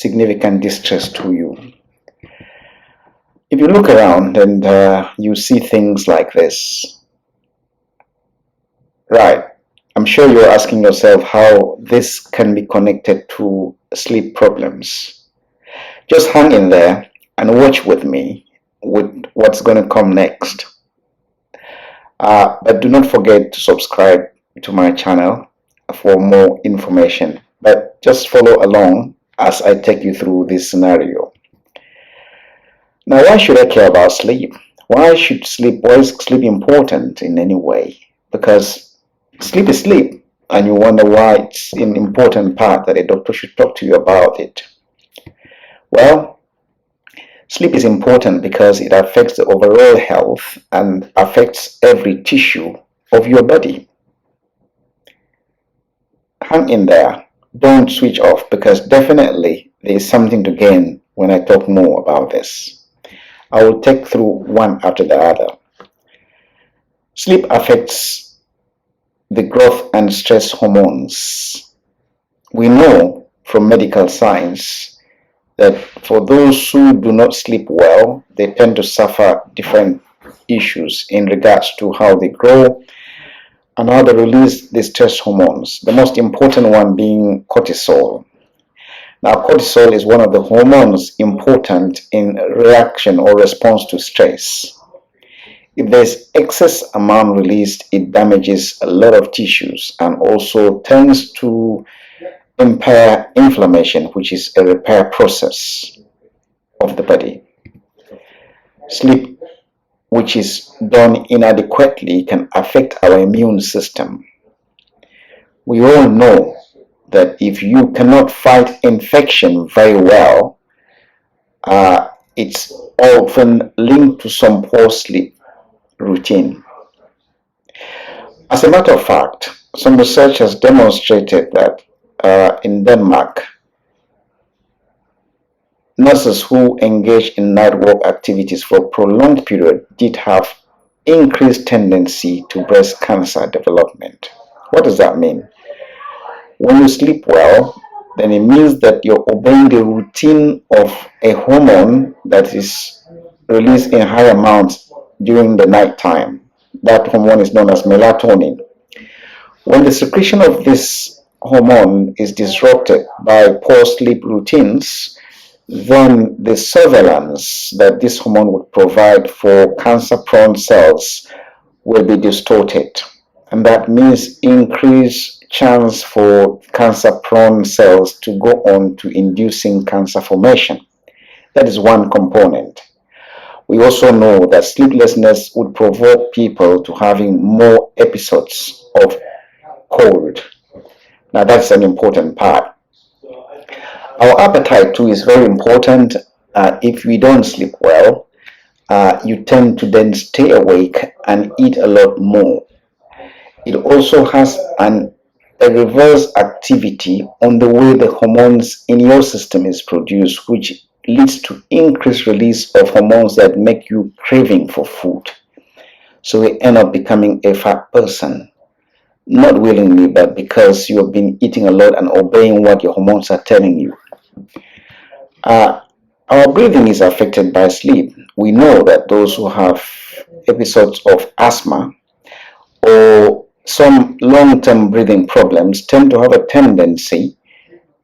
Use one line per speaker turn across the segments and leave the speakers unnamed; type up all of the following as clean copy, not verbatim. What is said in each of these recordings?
significant distress to you. If you look around and you see things like this, right, I'm sure you're asking yourself how this can be connected to sleep problems. Just hang in there and watch with me with what's going to come next. But do not forget to subscribe to my channel for more information. But just follow along as I take you through this scenario. Now, why should I care about sleep? Why is sleep important in any way? Because sleep is sleep, and you wonder why it's an important part that a doctor should talk to you about it. Well, sleep is important because it affects the overall health and affects every tissue of your body. Hang in there. Don't switch off, because definitely there is something to gain when I talk more about this. I will take through one after the other. Sleep affects the growth and stress hormones. We know from medical science that for those who do not sleep well, they tend to suffer different issues in regards to how they grow and how they release the stress hormones, the most important one being cortisol. Now, cortisol is one of the hormones important in reaction or response to stress. If there's excess amount released, it damages a lot of tissues and also tends to impair inflammation, which is a repair process of the body. Sleep, which is done inadequately, can affect our immune system. We all know that if you cannot fight infection very well, it's often linked to some poor sleep routine. As a matter of fact, some research has demonstrated that in Denmark, nurses who engage in night work activities for a prolonged period did have increased tendency to breast cancer development. What does that mean? When you sleep well, then it means that you're obeying the routine of a hormone that is released in high amounts during the night time. That hormone is known as melatonin. When the secretion of this hormone is disrupted by poor sleep routines, then the surveillance that this hormone would provide for cancer-prone cells will be distorted. And that means increased chance for cancer-prone cells to go on to inducing cancer formation. That is one component. We also know that sleeplessness would provoke people to having more episodes of cold. Now that's an important part. Our appetite too is very important. If we don't sleep well, you tend to then stay awake and eat a lot more. It also has a reverse activity on the way the hormones in your system is produced, which leads to increased release of hormones that make you craving for food. So you end up becoming a fat person, not willingly, but because you have been eating a lot and obeying what your hormones are telling you. Our breathing is affected by sleep. We know that those who have episodes of asthma or some long-term breathing problems tend to have a tendency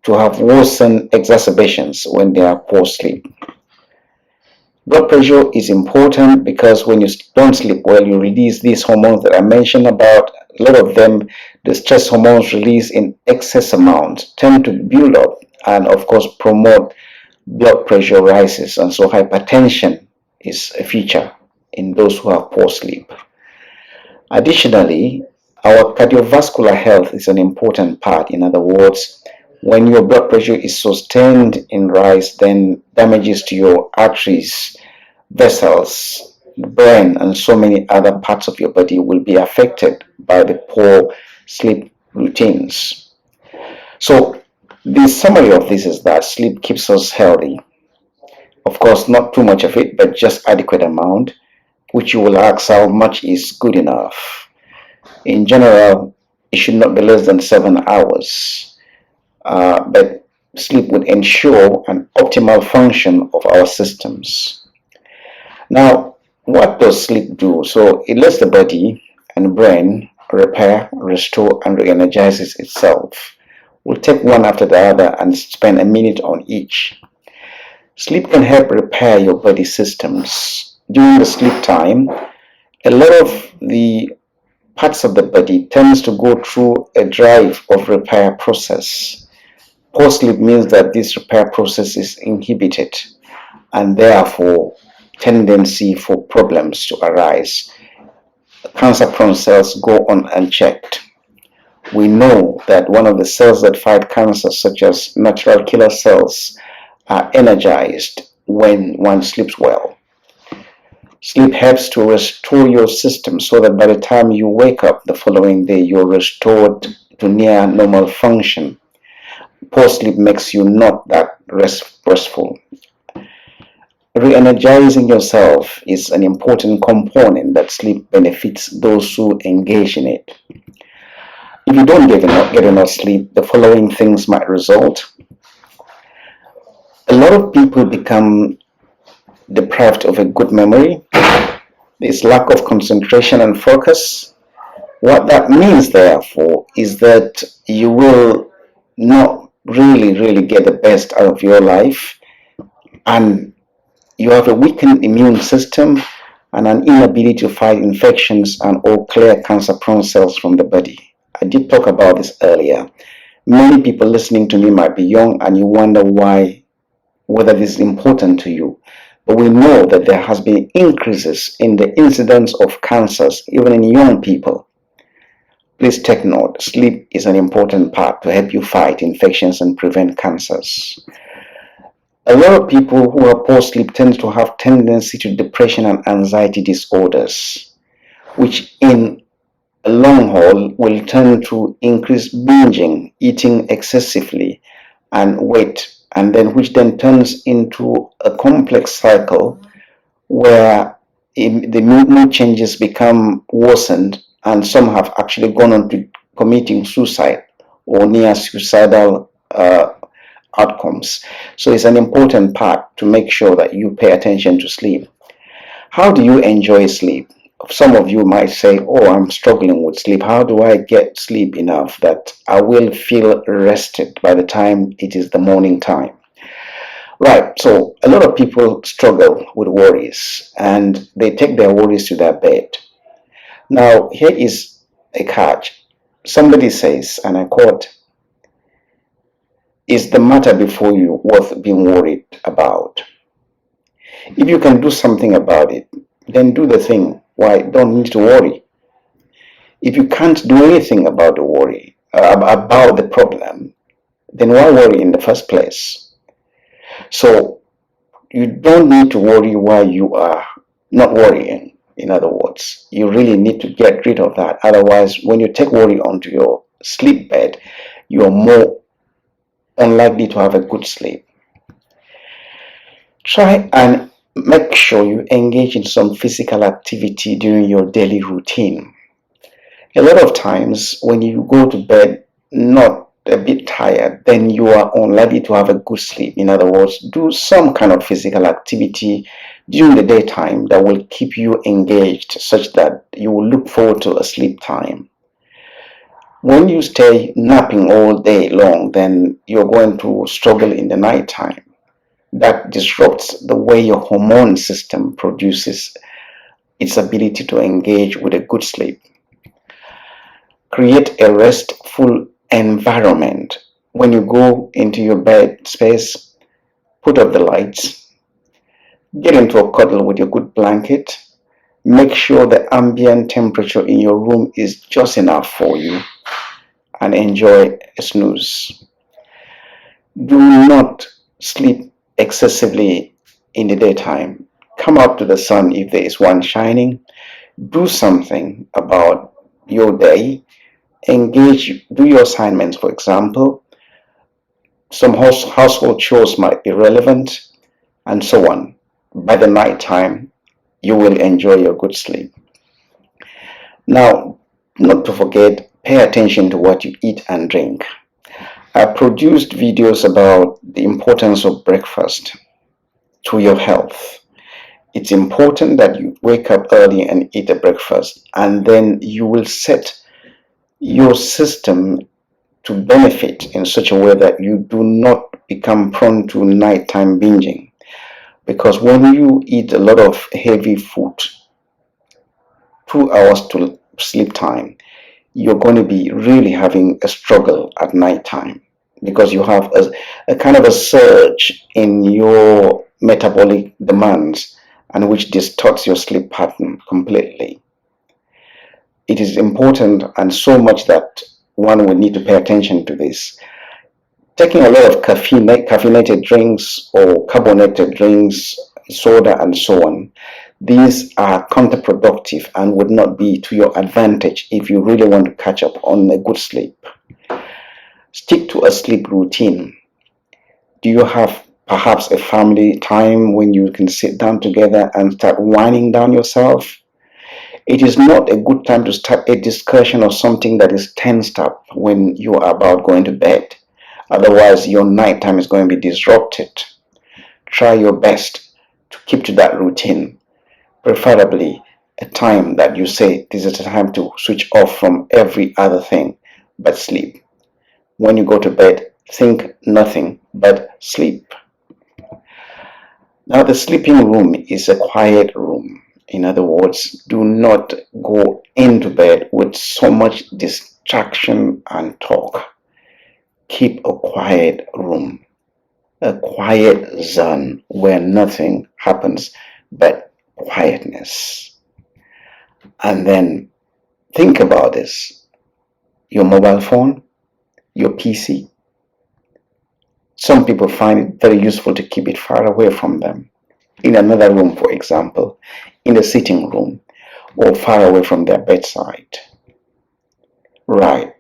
to have worsened exacerbations when they are poor sleep. Blood pressure is important because when you don't sleep well, you release these hormones that I mentioned about. A lot of them, the stress hormones released in excess amounts, tend to build up and of course promote blood pressure rises, and so hypertension is a feature in those who have poor sleep. Additionally, our cardiovascular health is an important part. In other words, when your blood pressure is sustained in rise, then damages to your arteries, vessels, the brain, and so many other parts of your body will be affected by the poor sleep routines. So the summary of this is that sleep keeps us healthy. Of course, not too much of it, but just adequate amount, which you will ask how much is good enough. In general, it should not be less than 7 hours. But sleep would ensure an optimal function of our systems. Now, what does sleep do? So it lets the body and brain repair, restore, and re-energizes itself. We'll take one after the other and spend a minute on each. Sleep can help repair your body systems. During the sleep time, a lot of the parts of the body tends to go through a drive of repair process. Poor sleep means that this repair process is inhibited and therefore tendency for problems to arise. Cancer-prone cells go on unchecked. We know that one of the cells that fight cancer, such as natural killer cells, are energized when one sleeps well. Sleep helps to restore your system so that by the time you wake up the following day, you're restored to near normal function. Poor sleep makes you not that restful. Re-energizing yourself is an important component that sleep benefits those who engage in it. If you don't get enough sleep, the following things might result. A lot of people become deprived of a good memory. There's lack of concentration and focus. What that means, therefore, is that you will not really get the best out of your life, and you have a weakened immune system and an inability to fight infections and or clear cancer-prone cells from the body. I did talk about this earlier. Many people listening to me might be young and you wonder whether this is important to you. But we know that there has been increases in the incidence of cancers even in young people. Please take note, sleep is an important part to help you fight infections and prevent cancers. A lot of people who have poor sleep tend to have tendency to depression and anxiety disorders, which in a long haul will turn to increased binging, eating excessively, and weight, and then which then turns into a complex cycle where the mood changes become worsened, and some have actually gone on to committing suicide or near suicidal outcomes. So it's an important part to make sure that you pay attention to sleep. How do you enjoy sleep? Some of you might say, oh, I'm struggling with sleep. How do I get sleep enough that I will feel rested by the time it is the morning time? Right, so a lot of people struggle with worries and they take their worries to their bed. Now, here is a catch. Somebody says, and I quote, is the matter before you worth being worried about? If you can do something about it, then do the thing. Why don't need to worry? If you can't do anything about the worry, about the problem, then why worry in the first place? So you don't need to worry while you are not worrying. In other words, you really need to get rid of that. Otherwise, when you take worry onto your sleep bed, you are more unlikely to have a good sleep. Try and make sure you engage in some physical activity during your daily routine. A lot of times when you go to bed not a bit tired, then you are unlikely to have a good sleep. In other words, do some kind of physical activity during the daytime that will keep you engaged such that you will look forward to a sleep time. When you stay napping all day long, then you're going to struggle in the night time. That disrupts the way your hormone system produces its ability to engage with a good sleep. Create a restful environment. When you go into your bed space, put up the lights, get into a cuddle with your good blanket, make sure the ambient temperature in your room is just enough for you, and enjoy a snooze. Do not sleep excessively in the daytime. Come out to the sun if there is one shining. Do something about your day. Engage, do your assignments, for example. Some household chores might be relevant, and so on. By the night time, you will enjoy your good sleep. Now, not to forget, pay attention to what you eat and drink. I produced videos about the importance of breakfast to your health. It's important that you wake up early and eat a breakfast, and then you will set your system to benefit in such a way that you do not become prone to nighttime binging. Because when you eat a lot of heavy food, 2 hours to sleep time, you're going to be really having a struggle at nighttime because you have a kind of a surge in your metabolic demands and which distorts your sleep pattern completely. It is important and so much that one will need to pay attention to this. Taking a lot of caffeinated drinks or carbonated drinks, soda, and so on, these are counterproductive and would not be to your advantage if you really want to catch up on a good sleep. Stick to a sleep routine. Do you have perhaps a family time when you can sit down together and start winding down yourself? It is not a good time to start a discussion or something that is tensed up when you are about going to bed. Otherwise, your nighttime is going to be disrupted. Try your best to keep to that routine, preferably a time that you say this is a time to switch off from every other thing but sleep. When you go to bed, think nothing but sleep. Now, the sleeping room is a quiet room. In other words, do not go into bed with so much distraction and talk. Keep a quiet room, a quiet zone where nothing happens but quietness. And then think about this: your mobile phone, your PC. Some people find it very useful to keep it far away from them. In another room, for example, in the sitting room, or far away from their bedside. Right.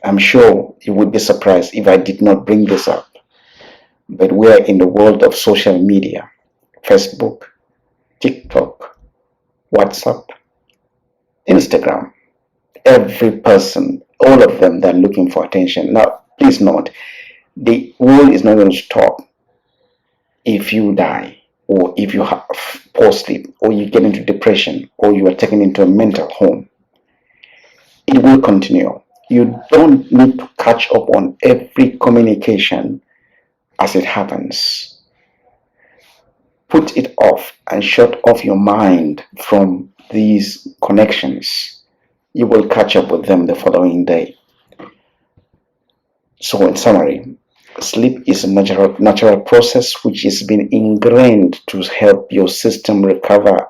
I'm sure you would be surprised if I did not bring this up. But we're in the world of social media: Facebook, TikTok, WhatsApp, Instagram. Every person, all of them, they're looking for attention. Now, please note, the world is not going to stop if you die, or if you have poor sleep, or you get into depression, or you are taken into a mental home. It will continue. You don't need to catch up on every communication as it happens. Put it off and shut off your mind from these connections. You will catch up with them the following day. So, in summary, sleep is a natural process which has been ingrained to help your system recover,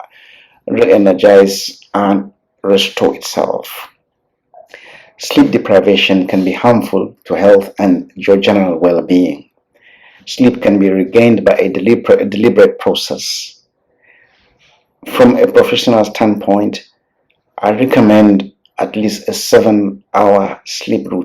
re-energize, and restore itself. Sleep deprivation can be harmful to health and your general well-being. Sleep can be regained by a deliberate process. From a professional standpoint, I recommend at least a 7-hour sleep routine